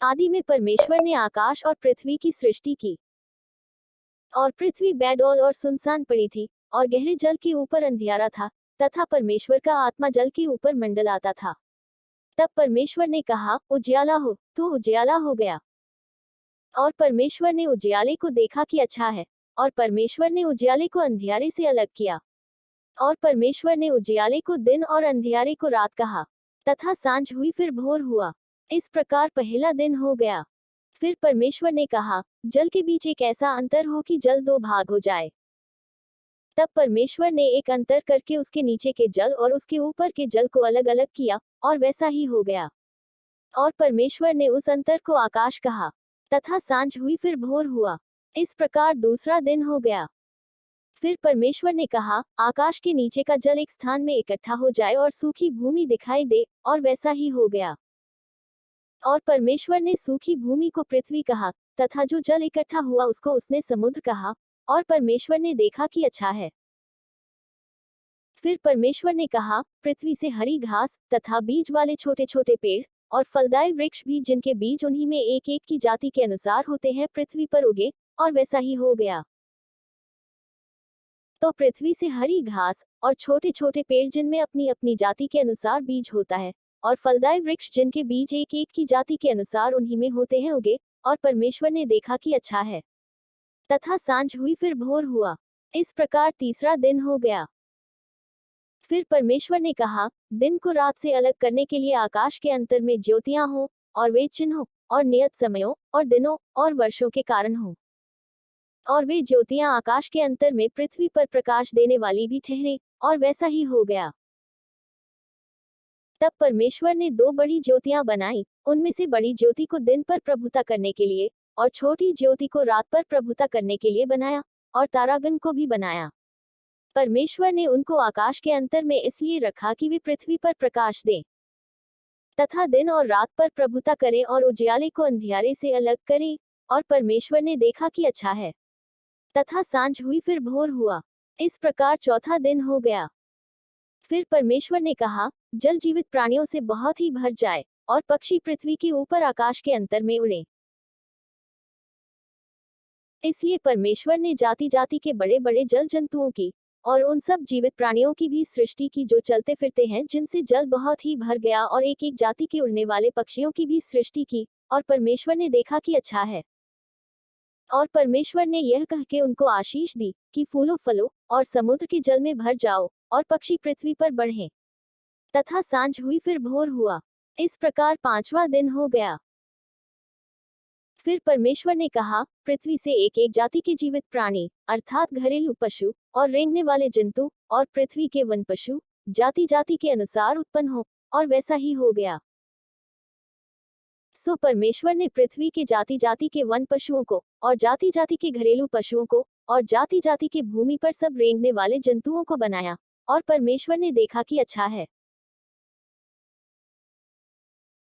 आदि में परमेश्वर ने आकाश और पृथ्वी की सृष्टि की, और पृथ्वी बेडौल और सुनसान पड़ी थी, और गहरे जल के ऊपर अंधियारा था, तथा परमेश्वर का आत्मा जल के ऊपर मंडलाता था। तब परमेश्वर ने कहा, उजियाला हो, तो उजियाला हो गया। और परमेश्वर ने उजियाले को देखा कि अच्छा है, और परमेश्वर ने उजियाले को अंधियारे से अलग किया। और परमेश्वर ने उजियाले को दिन और अंधियारे को रात कहा। तथा सांझ हुई फिर भोर हुआ। इस प्रकार पहला दिन हो गया। फिर परमेश्वर ने कहा, जल के बीच एक ऐसा अंतर हो कि जल दो भाग हो जाए। तब परमेश्वर ने एक अंतर करके उसके नीचे के जल और उसके ऊपर के जल को अलग अलग किया, और वैसा ही हो गया। और परमेश्वर ने उस अंतर को आकाश कहा। तथा सांझ हुई फिर भोर हुआ। इस प्रकार दूसरा दिन हो गया। फिर परमेश्वर ने कहा, आकाश के नीचे का जल एक स्थान में इकट्ठा हो जाए और सूखी भूमि दिखाई दे, और वैसा ही हो गया। और परमेश्वर ने सूखी भूमि को पृथ्वी कहा, तथा जो जल इकट्ठा हुआ उसको उसने समुद्र कहा। और परमेश्वर ने देखा कि अच्छा है। फिर परमेश्वर ने कहा, पृथ्वी से हरी घास तथा बीज वाले छोटे छोटे पेड़ और फलदायी वृक्ष भी, जिनके बीज उन्हीं में एक एक की जाति के अनुसार होते हैं, पृथ्वी पर उगे, और वैसा ही हो गया। तो पृथ्वी से हरी घास और छोटे छोटे पेड़, जिनमें अपनी अपनी जाति के अनुसार बीज होता है, और फलदायी वृक्ष, जिनके बीज एक एक की जाति के अनुसार उन्हीं में होते हैं, उगे। और परमेश्वर ने देखा कि अच्छा है। तथा सांझ हुई फिर भोर हुआ। इस प्रकार तीसरा दिन हो गया। फिर परमेश्वर ने कहा, दिन को रात से अलग करने के लिए आकाश के अंतर में ज्योतियां हों, और वे चिन्हों और नियत समयों और दिनों और वर्षों के कारण हों। और वे ज्योतियां आकाश के अंतर में पृथ्वी पर प्रकाश देने वाली भी ठहरे, और वैसा ही हो गया। तब परमेश्वर ने दो बड़ी ज्योतियां बनाई, उनमें से बड़ी ज्योति को दिन पर प्रभुता करने के लिए, और छोटी ज्योति को रात पर प्रभुता करने के लिए बनाया, और तारागण को भी बनाया। परमेश्वर ने उनको आकाश के अंतर में इसलिए रखा कि वे पृथ्वी पर प्रकाश दें, तथा दिन और रात पर प्रभुता करें, और उजियाले को अंधियारे से अलग करें। और परमेश्वर ने देखा कि अच्छा है। तथा सांझ हुई फिर भोर हुआ। इस प्रकार चौथा दिन हो गया। फिर परमेश्वर ने कहा, जल जीवित प्राणियों से बहुत ही भर जाए, और पक्षी पृथ्वी के ऊपर आकाश के अंतर में उड़े। इसलिए परमेश्वर ने जाति जाति के बड़े बड़े जल जंतुओं की और उन सब जीवित प्राणियों की भी सृष्टि की, जो चलते फिरते हैं, जिनसे जल बहुत ही भर गया, और एक एक जाति के उड़ने वाले पक्षियों की भी सृष्टि की। और परमेश्वर ने देखा कि अच्छा है। और परमेश्वर ने यह कह के उनको आशीष दी कि फूलो फलो, और समुद्र के जल में भर जाओ, और पक्षी पृथ्वी पर बढ़ें। तथा सांझ हुई फिर भोर हुआ। इस प्रकार पांचवा दिन हो गया। फिर परमेश्वर ने कहा, पृथ्वी से एक एक जाति के जीवित प्राणी, अर्थात घरेलू पशु और रेंगने वाले जंतु, और पृथ्वी के वन पशु, जाति जाति के अनुसार उत्पन्न हो। और वैसा ही हो गया। सो परमेश्वर ने पृथ्वी के जाति जाति के वन पशुओं को, और जाति जाति के घरेलू पशुओं को, और जाति जाति के भूमि पर सब रेंगने वाले जंतुओं को बनाया। और परमेश्वर ने देखा कि अच्छा है।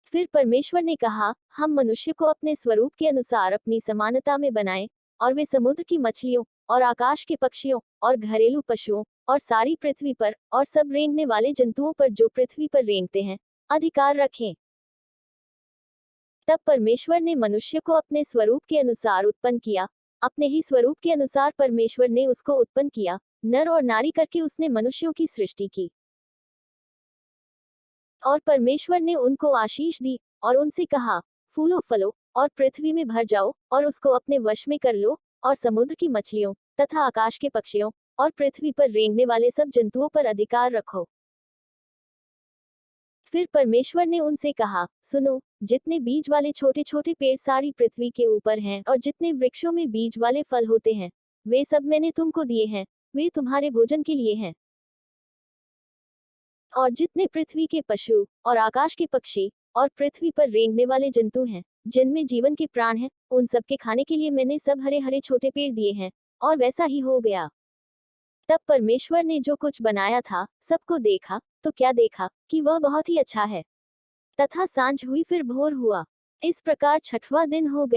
फिर परमेश्वर ने कहा, हम मनुष्य को अपने स्वरूप के अनुसार अपनी समानता में बनाएं, और वे समुद्र की मछलियों, और आकाश के पक्षियों, और घरेलू पशुओं, और सारी पृथ्वी पर, और सब रेंगने वाले जंतुओं पर, जो पृथ्वी पर रेंगते हैं, अधिकार रखें। तब परमेश्वर ने मनुष्य को अपने स्वरूप के अनुसार उत्पन्न किया। अपने ही स्वरूप के अनुसार परमेश्वर ने उसको उत्पन्न किया, नर और नारी करके उसने मनुष्यों की सृष्टि की। और परमेश्वर ने उनको आशीष दी, और उनसे कहा, फूलो फलो, और पृथ्वी में भर जाओ, और उसको अपने वश में कर लो, और समुद्र की मछलियों तथा आकाश के पक्षियों, और पृथ्वी पर रेंगने वाले सब जंतुओं पर अधिकार रखो। फिर परमेश्वर ने उनसे कहा, सुनो, जितने बीज वाले छोटे छोटे पेड़ सारी पृथ्वी के ऊपर हैं, और जितने वृक्षों में बीज वाले फल होते हैं, वे सब मैंने तुमको दिए हैं, वे तुम्हारे भोजन के लिए हैं। और जितने पृथ्वी के पशु और आकाश के पक्षी और पृथ्वी पर रेंगने वाले जंतु हैं, जिनमें जीवन के प्राण हैं, उन सब के खाने के लिए मैंने सब हरे हरे छोटे पेड़ दिए हैं। और वैसा ही हो गया। तब परमेश्वर ने जो कुछ बनाया था, सबको देखा, तो क्या देखा कि वह बहुत ही अच्छा है। तथा सांझ हुई फिर भोर हुआ। इस प्रकार छठवां दिन हो गया।